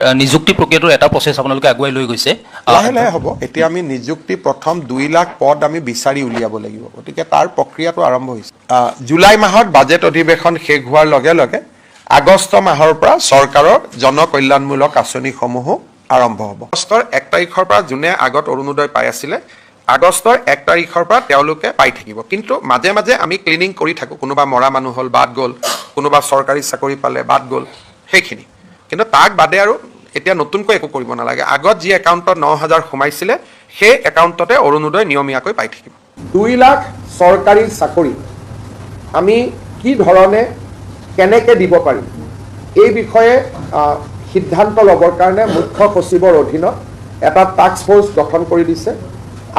নিযুক্তি প্ৰক্ৰিয়াটোৰ এটা প্ৰচেছ আপোনালোকে আগুৱাই লৈ গৈছে লাহে লাহে হ'ব এতিয়া আমি নিযুক্তি প্ৰথম 2 লাখ পদ আমি বিচাৰি উলিয়াব লাগিব গতিকে তাৰ প্ৰক্ৰিয়াটো আৰম্ভ হৈছে জুলাই মাহত বাজেট অধিৱেশন শেষ হোৱাৰ লগে লগে আগষ্ট মাহৰ পৰা চৰকাৰৰ জনকল্যাণমূলক আঁচনিসমূহ আৰম্ভ হ'ব আগষ্টৰ 1 তাৰিখৰ পৰা যোনে আগত অৰুণোদয় পাই আছিলে আগষ্টৰ 1 তাৰিখৰ পৰা তেওঁলোকে পাই থাকিব কিন্তু মাজে মাজে আমি ক্লিনিং কৰি থাকোঁ কোনোবা মৰা মানুহ হ'ল বাদ গ'ল কোনোবা চৰকাৰী চাকৰি পালে বাদ গ'ল সেইখিনি কিন্তু তাক বাদে আৰু এতিয়া নতুনকৈ একো কৰিব নালাগে আগত যি একাউণ্টত 9000 সোমাইছিলে সেই একাউণ্টতে অৰুণোদয় নিয়মীয়াকৈ পাই থাকিব 2 লাখ চৰকাৰী চাকৰি আমি কি ধৰণে কেনেকৈ দিব পাৰিম এই বিষয়ে সিদ্ধান্ত ল'বৰ কাৰণে মুখ্য সচিবৰ অধীনত এটা টাস্ক ফ'ৰ্চ গঠন কৰি দিছে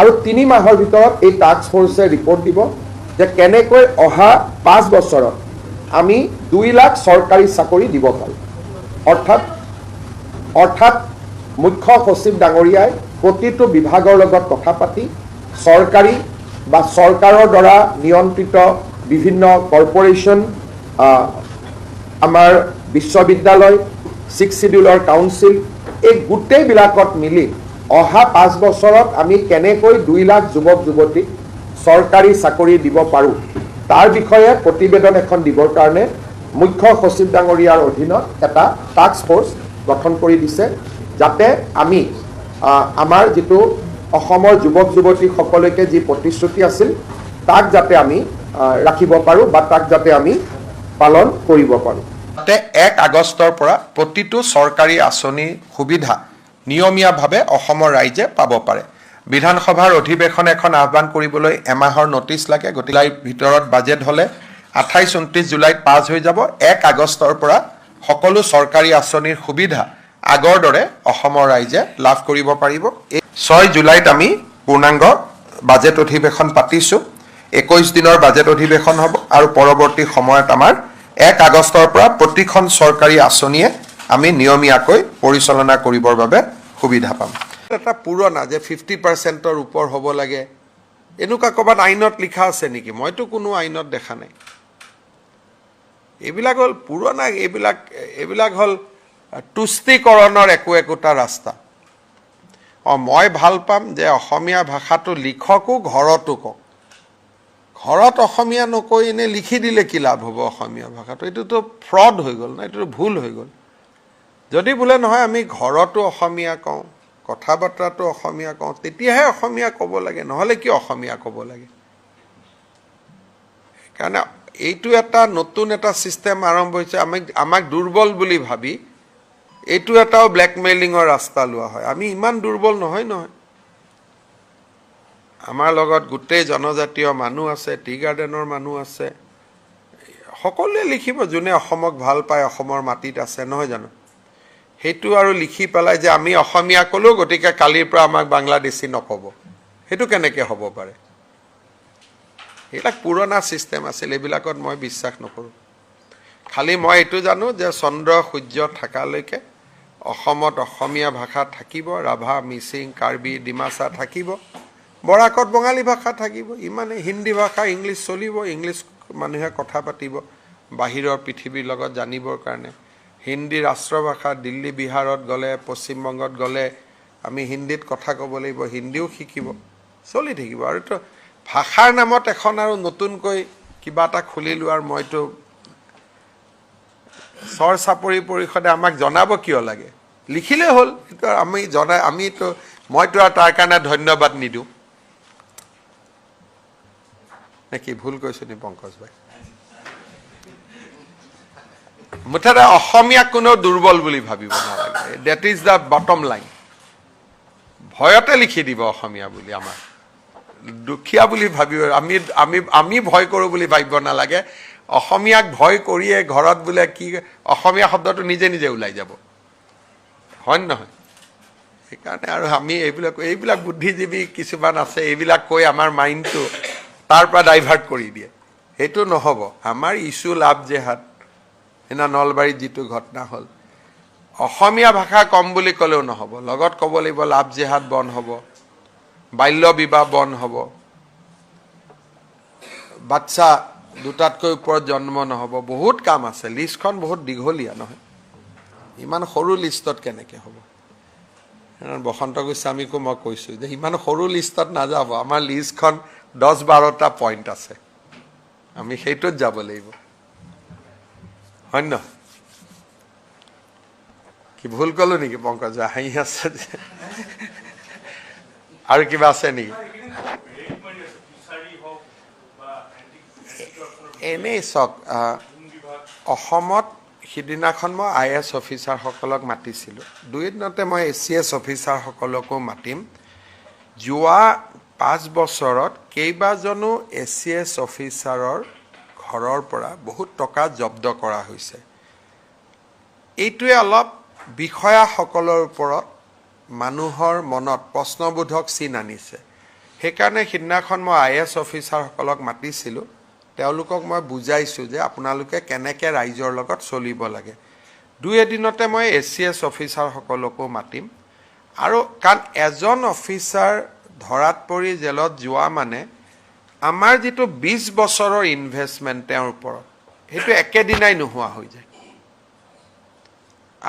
আৰু 3 মাহৰ ভিতৰত এই টাস্ক ফ'ৰ্চে ৰিপৰ্ট দিব যে কেনেকৈ অহা 5 বছৰত আমি 2 লাখ চৰকাৰী চাকৰি দিব পাৰোঁ অৰ্থাৎ মুখ্য সচিব ডাঙৰীয়াই প্ৰতিটো বিভাগৰ লগত কথা পাতি চৰকাৰী বা চৰকাৰৰ দ্বাৰা নিয়ন্ত্ৰিত বিভিন্ন কৰ্পোৰেশ্যন আমাৰ বিশ্ববিদ্যালয় 6 শিডিউলৰ কাউন্সিল এই গোটেইবিলাকত মিলি অহা 5 বছৰত আমি কেনেকৈ 2 লাখ যুৱক যুৱতীক চৰকাৰী চাকৰি দিব পাৰোঁ তাৰ বিষয়ে প্ৰতিবেদন এখন দিবৰ কাৰণে মুখ্য সচিব ডাঙৰীয়াৰ অধীনত এটা টাস্ক ফ'ৰ্চ গঠন কৰি দিছে যাতে আমি আমাৰ যেটো অসমৰ যুৱক যুৱতীসকলকে যি প্ৰতিশ্ৰুতি আছিল তাক যাতে আমি ৰাখিব পাৰোঁ বা তাক যাতে আমি পালন কৰিব পাৰোঁ যাতে 1 আগষ্টৰ পৰা প্ৰতিটো চৰকাৰী আঁচনি সুবিধা নিয়মীয়াভাৱে অসমৰ ৰাইজে পাব পাৰে বিধানসভাৰ অধিৱেশন এখন আহ্বান কৰিবলৈ এমাহৰ নটিছ লাগে গতিকে ভিতৰত বাজেট হ'লে 28-29 জুলাইত পাছ হৈ যাব 1 আগষ্টৰ পৰা সকলো চৰকাৰী আঁচনিৰ সুবিধা আগৰ দৰে অসমৰ ৰাইজে লাভ কৰিব পাৰিব 6 জুলাইত আমি পূৰ্ণাংগ বাজেট অধিৱেশন পাতিছোঁ 21 দিনৰ বাজেট অধিৱেশন হ'ব আৰু পৰৱৰ্তী সময়ত আমাৰ 1 আগষ্টৰ পৰা প্ৰতিখন চৰকাৰী আঁচনিয়ে আমি নিয়মীয়াকৈ পৰিচালনা কৰিবৰ বাবে সুবিধা পাম এটা পুৰণা যে 50%ৰ ওপৰ হ'ব লাগে এনেকুৱা ক'ৰবাত আইনত লিখা আছে নেকি মইতো কোনো আইনত দেখা নাই এইবিলাক হ'ল পুৰণা এইবিলাক হ'ল তুষ্টিকৰণৰ একোটা ৰাস্তা মই ভাল পাম যে অসমীয়া ভাষাটো লিখকো ঘৰতো কওক ঘৰত অসমীয়া নকৈ এনে লিখি দিলে কি লাভ হ'ব অসমীয়া ভাষাটো এইটোতো ফ্ৰড হৈ গ'ল না এইটো ভুল হৈ গ'ল যদি বোলে নহয় আমি ঘৰতো অসমীয়া কওঁ কথা বাৰ্তাটো অসমীয়া কওঁ তেতিয়াহে অসমীয়া ক'ব লাগে নহ'লে কি অসমীয়া ক'ব লাগে কাৰণ এইটো এটা নতুন এটা সিস্টেম আৰম্ভ হৈছে আমাক দুৰ্বল বুলি ভাবি এইটো এটাও ব্লেকমেইলিঙৰ ৰাস্তা লোৱা হয় আমি ইমান দুৰ্বল নহয় আমাৰ লগত গোটেই জনজাতীয় মানুহ আছে টি গাৰ্ডেনৰ মানুহ আছে সকলোৱে লিখিব যোনে অসমক ভাল পায় অসমৰ মাটিত আছে নহয় জানো সেইটো আৰু লিখি পেলাই যে আমি অসমীয়া ক'লো গতিকে কালিৰ পৰা আমাক বাংলাদেশী নক'ব সেইটো কেনেকৈ হ'ব পাৰে এইবিলাক পুৰণা সিস্টেম আছিল এইবিলাকত মই বিশ্বাস নকৰোঁ খালি মই এইটো জানো যে চন্দ্ৰ সূৰ্য থাকালৈকে অসমত অসমীয়া ভাষা থাকিব ৰাভা মিচিং কাৰ্বি ডিমাচা থাকিব বৰাকত বঙালী ভাষা থাকিব ইমানে হিন্দী ভাষা ইংলিছ চলিব ইংলিছ মানুহে কথা পাতিব বাহিৰৰ পৃথিৱীৰ লগত জানিবৰ কাৰণে হিন্দী ৰাষ্ট্ৰভাষা দিল্লী বিহাৰত গ'লে পশ্চিমবংগত গ'লে আমি হিন্দীত কথা ক'ব লাগিব হিন্দীও শিকিব চলি থাকিব আৰু তো ভাষাৰ নামত এখন আৰু নতুনকৈ কিবা এটা খুলি লোৱাৰ মইতো চৰ চাপৰি পৰিষদে আমাক জনাব কিয় লাগে লিখিলে হ'ল কিন্তু আমিতো মইতো আৰু তাৰ কাৰণে ধন্যবাদ নিদিওঁ নেকি ভুল কৈছোঁ নি পংকজ ভাই মুঠতে অসমীয়া কোনো দুৰ্বল বুলি ভাবিব নালাগে that is the bottom line ভয়তে লিখি দিব অসমীয়া বুলি আমাৰ দুখীয়া বুলি ভাবিব আমি ভয় কৰোঁ বুলি ভাবিব নালাগে অসমীয়াক ভয় কৰিয়ে ঘৰত বোলে কি অসমীয়া শব্দটো নিজে নিজে ওলাই যাব হয় নহয় সেইকাৰণে আৰু আমি এইবিলাক বুদ্ধিজীৱী কিছুমান আছে এইবিলাক কৈ আমাৰ মাইণ্ডটো তাৰ পৰা ডাইভাৰ্ট কৰি দিয়ে সেইটো নহ'ব আমাৰ ইছ্যু লাভ জেহাদ এনা নলবাৰীত যিটো ঘটনা হ'ল অসমীয়া ভাষা কম বুলি ক'লেও নহ'ব লগত ক'ব লাগিব লাভ জেহাদ বন্ধ হ'ব বাল্য বিবাহ বন্ধ হ'ব বাচ্চা দুটাতকৈ ওপৰত জন্ম নহ'ব বহুত কাম আছে লিষ্টখন বহুত দীঘলীয়া নহয় ইমান সৰু লিষ্টত কেনেকৈ হ'ব বসন্ত গোস্বামীকো মই কৈছোঁ যে ইমান সৰু লিষ্টত নাযাব আমাৰ লিষ্টখন 10-12টা পইণ্ট আছে আমি সেইটোত যাব লাগিব হয় নহয় কি ভুল ক'লো নেকি পংকজ হাঁহি আছে যে আৰু কিবা আছে নেকি এনেই চাওক অসমত সিদিনাখন মই IAS অফিচাৰসকলক মাতিছিলোঁ 2 দিনতে মই ACS অফিচাৰসকলকো মাতিম যোৱা 5 বছৰত কেইবাজনো ACS অফিচাৰৰ ঘৰৰ পৰা বহুত টকা জব্দ কৰা হৈছে এইটোৱে অলপ বিষয়াসকলৰ ওপৰত মানুহৰ মনত প্ৰশ্নবোধক চিন আনিছে সেইকাৰণে সিদিনাখন মই IAS অফিচাৰসকলক মাতিছিলোঁ তেওঁলোকক মই বুজাইছোঁ যে আপোনালোকে কেনেকৈ ৰাইজৰ লগত চলিব লাগে 2 দিনতে মই ACS অফিচাৰসকলকো মাতিম আৰু কাৰণ এজন অফিচাৰ ধৰাত পৰি জেলত যোৱা মানে আমাৰ যিটো 20 বছৰৰ ইনভেষ্টমেণ্ট তেওঁৰ ওপৰত সেইটো একেদিনাই নোহোৱা হৈ যায়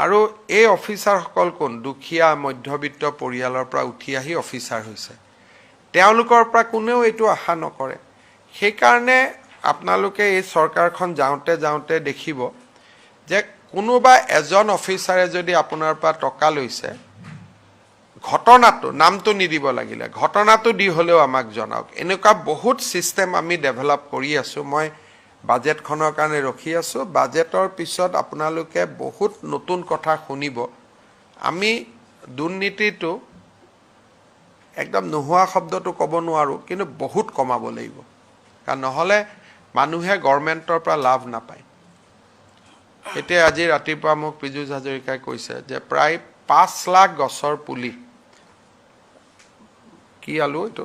আৰু এই অফিচাৰসকল কোন দুখীয়া মধ্যবিত্ত পৰিয়ালৰ পৰা উঠি আহি অফিচাৰ হৈছে তেওঁলোকৰ পৰা কোনেও এইটো আশা নকৰে সেইকাৰণে আপোনালোকে এই চৰকাৰখন যাওঁতে দেখিব যে কোনোবা এজন অফিচাৰে যদি আপোনাৰ পৰা টকা লৈছে ঘটনাটো নামটো নিদিব লাগিলে ঘটনাটো দি হ'লেও আমাক জনাওক এনেকুৱা বহুত সিস্টেম আমি ডেভেলপ কৰি আছো মই বাজেটখনৰ কাৰণে ৰখি আছো বাজেটৰ পিছত আপোনালোকে বহুত নতুন কথা শুনিব আমি দুৰ্নীতিটো একদম নোহোৱা শব্দটো ক'ব নোৱাৰো কিন্তু বহুত কমাব লাগিব কাৰণ নহলে মানুহে গভৰ্ণমেণ্টৰ পৰা লাভ নাপায় এতিয়া আজি ৰাতিপুৱা মোক পীযুষ হাজৰিকাই কৈছে যে প্ৰায় 5 লাখ গছৰ পুলি কি আলু এইটো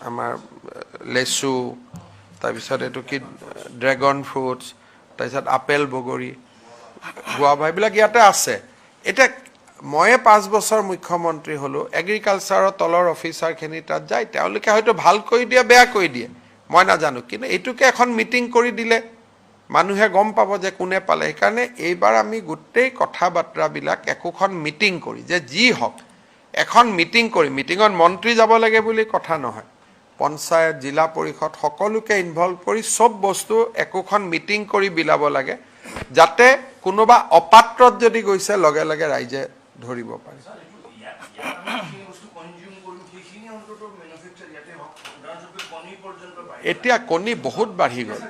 আমাৰ লেচু তাৰপিছত এইটো কি ড্ৰেগন ফ্ৰুটছ তাৰপিছত আপেল বগৰী গুৱাভা এইবিলাক ইয়াতে আছে এটা ময়ে 5 বছৰ মুখ্যমন্ত্ৰী হলো এগ্ৰিকালচাৰৰ তলৰ অফিচাৰখিনি তাত যায় তেওঁলোকে হয়তো ভাল কৰি দিয়ে বেয়া কৰি দিয়ে মই নাজানো কিন্তু এইটোকে এখন মিটিং কৰি দিলে মানুহে গম পাব যে কোনে পালে সেইকাৰণে এইবাৰ আমি গোটেই কথা বাৰ্তাবিলাক একোখন মিটিং কৰি যে যি হওক এখন মিটিং কৰি মিটিঙত মন্ত্ৰী যাব লাগে বুলি কথা নহয় পঞ্চায়ত জিলা পৰিষদ সকলোকে ইনভলভ কৰি সব বস্তু একোখন মিটিং কৰি বিলাব লাগে যাতে কোনোবা অপাত্ৰত যদি গৈছে লগে লগে ৰাইজে ধৰিব পাৰে এতিয়া কণী বহুত বাঢ়ি গ'ল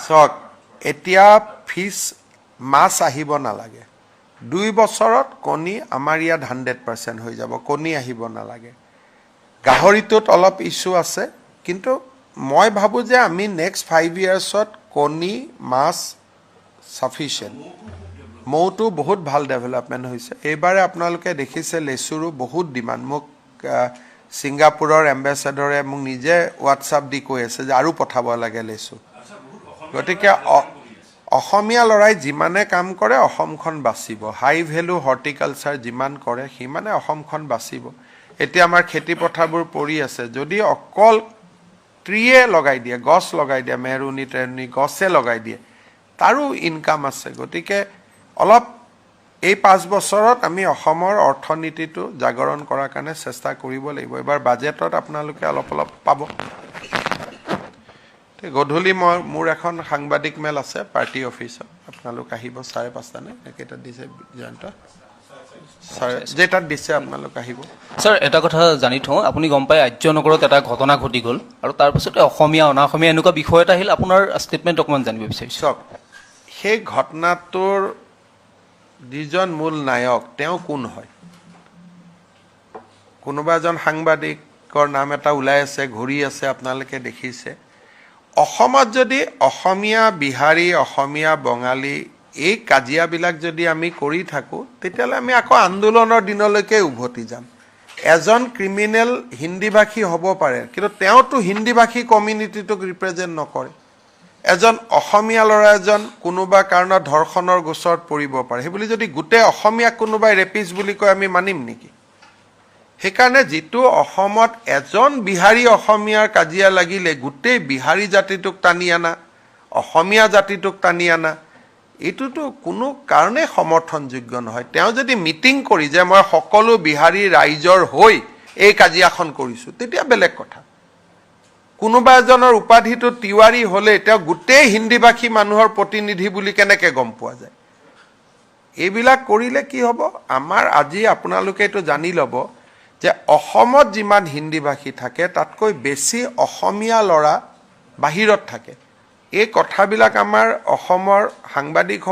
চাওক এতিয়া ফিছ মাছ আহিব নালাগে 2 বছৰত কণী আমাৰ ইয়াত 100% হৈ যাব কণী আহিব নালাগে গাহৰিটোত অলপ ইস্যু আছে কিন্তু মই ভাবো যে আমি নেক্সট 5 ইয়াৰ্ছত কণী মাছ সাফিচিয়েন্ট মৌটো বহুত ভাল ডেভেলপমেন্ট হৈছে এইবাৰে আপোনালোকে দেখিছে লেচুৰো বহুত ডিমান্ড মোক সিঙ্গাপুৰৰ এম্বেছাডৰে মোক নিজে হোৱাটছআপ দি কৈ আছে যে আৰু পঠাব লাগে লেচু গতিকে অসমীয়া লৰাই যিমানে কাম কৰে অসমখন বাচিব হাই ভ্যালু হৰ্টিকালচাৰ যিমান কৰে সিমানে অসমখন বাচিব এতিয়া আমাৰ খেতি পথাৰবোৰ পৰি আছে যদি অকল ট্ৰিয়ে লগাই দিয়ে গছ লগাই দিয়ে মেৰুনি ট্ৰেনি গছে লগাই দিয়ে তাৰো ইনকাম আছে গতিকে অলপ এই 5 বছৰত আমি অসমৰ অৰ্থনীতিটো জাগৰণ কৰাৰ কাৰণে চেষ্টা কৰিব লাগিব এবাৰ বাজেটত আপোনালোকে অলপ পাব গধূলি মোৰ এখন সাংবাদিক মেল আছে পাৰ্টি অফিচত আপোনালোক আহিব 5:30 নে কেইটা দিছে জয়ন্ত স্যাৰ যেটা দিছে আপোনালোক আহিব স্যাৰ এটা কথা জানি থওঁ আপুনি গম পায় আৰ্যনগৰত এটা ঘটনা ঘটি গ'ল আৰু তাৰ পিছতে অসমীয়া অনাসমীয়া এনেকুৱা বিষয় এটা আহিল আপোনাৰ ষ্টেটমেন্ট অকমান জানিব বিচাৰিছো সেই ঘটনাটোৰ যিজন মূল নায়ক তেওঁ কোন হয় কোনোবা এজন সাংবাদিকৰ নাম এটা ওলাই আছে ঘূৰি আছে আপোনালোকে দেখিছে অসমত যদি অসমীয়া বিহাৰী অসমীয়া বঙালী এই কাজিয়াবিলাক যদি আমি কৰি থাকো তেতিয়ালে আমি আকৌ আন্দোলনৰ দিনলৈকে উভতি যাম এজন ক্ৰিমিনেল হিন্দীভাষী হ'ব পাৰে কিন্তু তেওঁটো হিন্দীভাষী কমিউনিটিটোক ৰিপ্ৰেজেন্ট নকৰে এজন অসমীয়া ল'ৰা এজন কোনোবা কাৰণত ধৰ্ষণৰ গোচৰত পৰিব পাৰে সেই বুলি যদি গোটেই অসমীয়া কোনোবাই ৰেপিছ বুলি কয় আমি মানিম নেকি সেইকাৰণে যেটো অসমত এজন বিহাৰী অসমীয়াৰ কাজিয়া লাগিলে গোটেই বিহাৰী জাতিটোক টানি আনা অসমীয়া জাতিটোক টানি আনা এইটোতো কোনো কাৰণেই সমৰ্থনযোগ্য নহয়। তেওঁ যদি মিটিং কৰি যে মই সকলো বিহাৰী ৰাইজৰ হৈ এই কাজিয়াখন কৰিছোঁ, তেতিয়া বেলেগ কথা। কোনোবা এজনৰ উপাধিটো তিৱাৰী হ'লে তেওঁ গোটেই হিন্দীভাষী মানুহৰ প্ৰতিনিধি বুলি কেনেকৈ গম পোৱা যায়? এইবিলাক কৰিলে কি হ'ব? আমাৰ আজি আপোনালোকে এইটো জানি ল'ব যে অসমত যিমান হিন্দীভাষী থাকে তাতকৈ বেছি অসমীয়া ল'ৰা বাহিৰত থাকে। এই কথাবিলাক আমাৰ অসমৰ সাংবাদিক